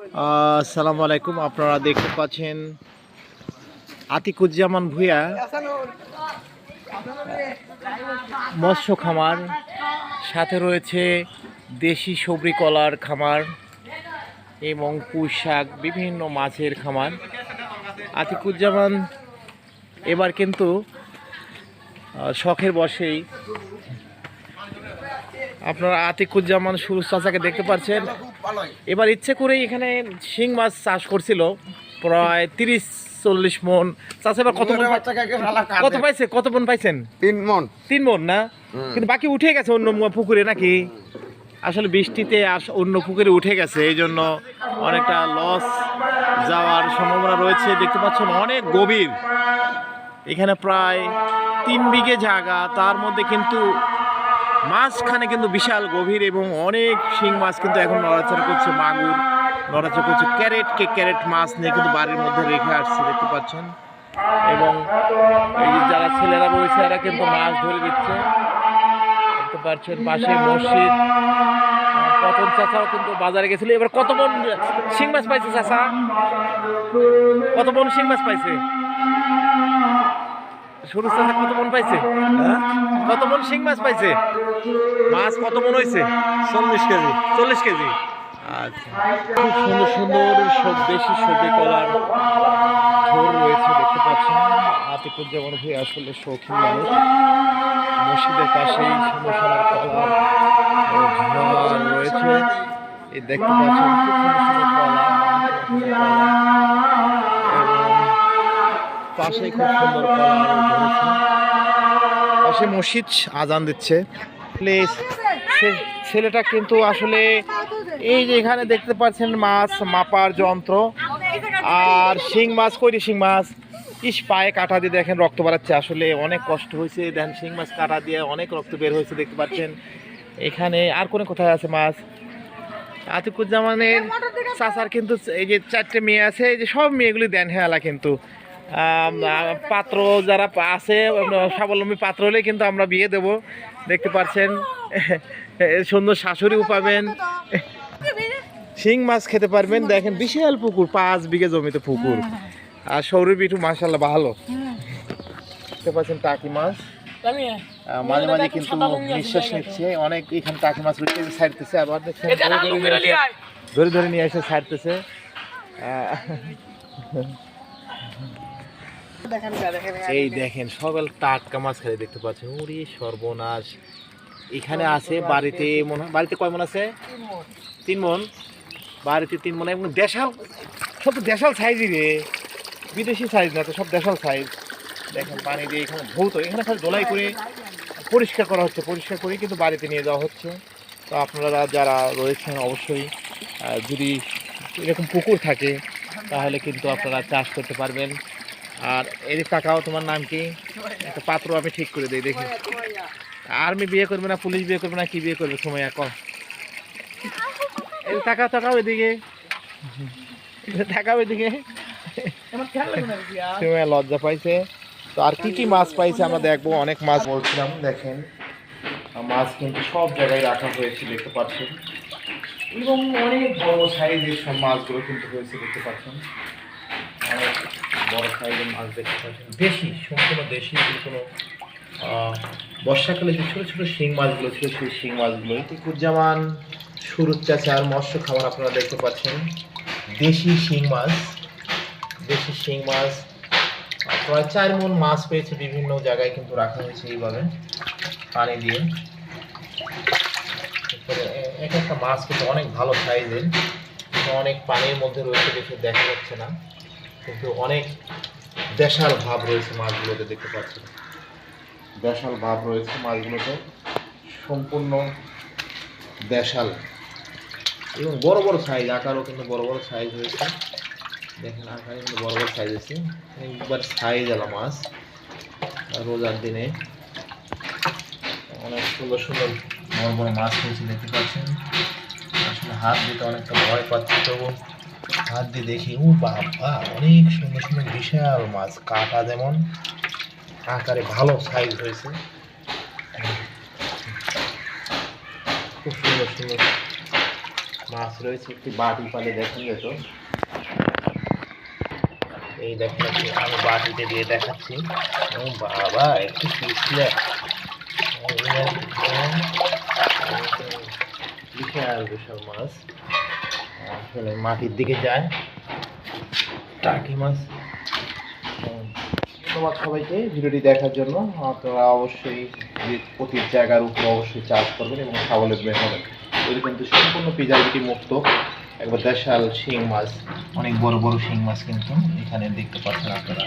আসসালামু আলাইকুম। আপনারা দেখতে পাচ্ছেন আতিকুজ্জামান ভূঁইয়া মৎস্য খামার, সাথে রয়েছে দেশি সবরি কলার খামার এবং পুঁই শাক, বিভিন্ন মাছের খামার। আতিকুজ্জামান এবার কিন্তু শখের বশেই আপনারা আতিকুজ্জামান সুরুজ চাচাকে দেখতে পাচ্ছেন। এবার ইচ্ছে করেই এখানে শিং মাছ চাষ করছিল প্রায় 30-40 মন। চাষা এবার কত পাইছে, কত মন পাইছেন? 3 মন না, কিন্তু বাকি উঠে গেছে অন্য পুকুরে নাকি? আসলে বৃষ্টিতে অন্য পুকুরে উঠে গেছে, এই জন্য অনেকটা লস যাওয়ার সম্ভাবনা রয়েছে। দেখতে পাচ্ছেন অনেক গভীর, এখানে প্রায় 3 বিঘে জায়গা, তার মধ্যে কিন্তু মাঝখানে কিন্তু বিশাল গভীর এবং অনেক শিং মাছ কিন্তু এখন নড়াচড়া করছে। মাগুর নড়াচড়া করছে, ক্যারেট মাছ নিয়ে কিন্তু বাড়ির মধ্যে রেখে আসছে, দেখতে পাচ্ছেন। এবং এই যে যারা ছেলেরা রয়েছে এরা কিন্তু মাছ ধরে দিচ্ছে, দেখতে পাচ্ছেন। পাশে মসজিদ। পতন চাচাও কিন্তু বাজারে গেছিল। এবার কত মন শিং মাছ পাইছে চাচা? কত মন শিং মাছ পাইছে? সুরুজ চাচা কত মন পাইছে? কত মন শিং মাছ পাইছে? মাছ কত মন হয়েছে? 40 কেজি। 40 কেজি। আচ্ছা, খুব সুন্দর সুন্দর সব দেশি সবজি কলার ঝোল রয়েছে, দেখতে পাচ্ছেন। আতিকুজ্জামান ভূঁইয়া আসলে শৌখিন মানুষ। মসজিদের পাশেই সুন্দর সোনার কলার ঝোল রয়েছে, এই দেখতে পাচ্ছেন। খুব সুন্দর সুন্দর কলা, পাশে খুব সুন্দর কলা ধরেছে। পাশে মসজিদ আজান দিচ্ছে। ছেলেটা কিন্তু আসলে এই যে এখানে দেখতে পাচ্ছেন মাছ মাপার যন্ত্র আর শিং মাছ, কইরি শিং মাছ। ইস, পায়ে কাটা দিয়ে দেখেন রক্ত বাড়াচ্ছে, আসলে অনেক কষ্ট হয়েছে। দেখেন শিং মাছ কাটা দিয়ে অনেক রক্ত বের হয়েছে, দেখতে পাচ্ছেন। এখানে আর কোনো কোথায় আছে মাছ? আতিকুজ্জামানের চাচার কিন্তু এই যে 4টে মেয়ে আছে, এই যে সব মেয়েগুলি দেন হেলা কিন্তু পাত্র যারা আছে, স্বাবলম্বী পাত্র হলে কিন্তু আমরা বিয়ে দেব, দেখতে পাচ্ছেন। সুন্দর শাশুড়িও পাবেন, শিং মাছ খেতে পারবেন। দেখেন বিশাল পুকুর, 5 বিঘে জমিতে পুকুর। আর সৌরভ বিটু মাশাআল্লাহ ভালো, দেখতে পাচ্ছেন। টাকি মাছ মাঝে মাঝে কিন্তু নিঃশ্বাস নিচ্ছে অনেক। এখানে টাকি মাছ রয়েছে, ছাড়তেছে, আবার দেখছেন ধরে ধরে নিয়ে এসে ছাড়তেছে। এই দেখেন সকাল টাটকা মাছ খালি, দেখতে পাচ্ছেন। ওরে সর্বনাশ, এখানে আছে বাড়িতে মনে হয়। বাড়িতে কয় মন আছে? 3 মন। বাড়িতে 3 মন, এবং দেশাল, সব তো দেশাল সাইজই রে, বিদেশি সাইজ না তো, সব দেশাল সাইজ। দেখেন পানি দিয়ে এখানে ভৌত, এখানে খালি ধোলাই করে পরিষ্কার করা হচ্ছে, পরিষ্কার করে কিন্তু বাড়িতে নিয়ে যাওয়া হচ্ছে। তো আপনারা যারা রয়েছেন অবশ্যই যদি এরকম পুকুর থাকে তাহলে কিন্তু আপনারা চাষ করতে পারবেন। আর এই টাকাও, তোমার নাম কি? একটা পাত্র আমি ঠিক করে দিই, দেখি। আর্মি বিয়ে করবে না, পুলিশ বিয়ে করবে না, কি বিয়ে করবে? সময় কম। এই টাকাও এদিকে, টাকাও এদিকে। সময় লজ্জা পাইছে। তো আর কি কি মাছ পাইছে আমরা দেখবো। অনেক মাছ বলছিলাম, দেখেন মাছ কিন্তু সব জায়গায় রাখা হয়েছে, দেখতে পাচ্ছেন। এবং অনেক বড় সাইজের সব মাছগুলো কিন্তু হয়েছে, দেখতে পাচ্ছেন। অনেক বড় সাইজের মাছ দেখতে পাচ্ছেন, দেশি, সম্পূর্ণ দেশি। কোনো বর্ষাকালে যে ছোটো ছোটো শিং মাছগুলো ছিল, সেই শিং মাছগুলো। আতিকুজ্জামান সুরুজ চাচার মৎস্য খাবার আপনারা দেখতে পাচ্ছেন। দেশি শিং মাছ, দেশি শিং মাছ প্রায় 4 মন মাছ পেয়েছে। বিভিন্ন জায়গায় কিন্তু রাখা হয়েছে এইভাবে পানি দিয়ে। এক একটা মাছ কিন্তু অনেক ভালো সাইজের, অনেক পানির মধ্যে রয়েছে, দেখে দেখা যাচ্ছে না, কিন্তু অনেক দেশাল ভাব রয়েছে মাছগুলোতে, দেখতে পাচ্ছেন। দেশাল ভাব রয়েছে মাছগুলোতে, সম্পূর্ণ দেশাল এবং বড় বড় সাইজ, আকারও কিন্তু বড় বড় সাইজ হয়েছে। দেখেন আকারে কিন্তু বড় বড় সাইজ আছে, একবার সাইজ আলা মাছ। রোজার দিনে অনেক সুন্দর সুন্দর বড় বড় মাছ হয়েছে, দেখতে পাচ্ছেন। আসলে হাত দিতে অনেকটা ভয় পাচ্ছি, তবু হাত দিয়ে দেখি, ও বাবা, অনেক সুন্দর সুন্দর বিশাল মাছ। কাটা যেমন, আকারে ভালো সাইজ হয়েছে, খুব সুন্দর সুন্দর মাছ রয়েছে একটি বাটি পালে দেখেন যেত। এই দেখেন আমি বাটিতে দিয়ে দেখাচ্ছি। ও বাবা একটু পিছলে বিশাল বিশাল মাছ আসলে মাটির দিকে যায়। টাকি মাছ। ধন্যবাদ সবাইকে ভিডিওটি দেখার জন্য। আপনারা অবশ্যই প্রতি জায়গার উপর অবশ্যই চাষ করবেন এবং স্বাবলম্বী হবেন। এগুলো কিন্তু সম্পূর্ণ প্রিজার্ভেটিভ মুক্ত একবার দেশাল শিং মাছ, অনেক বড় বড় শিং মাছ কিন্তু এখানে দেখতে পাচ্ছেন আপনারা।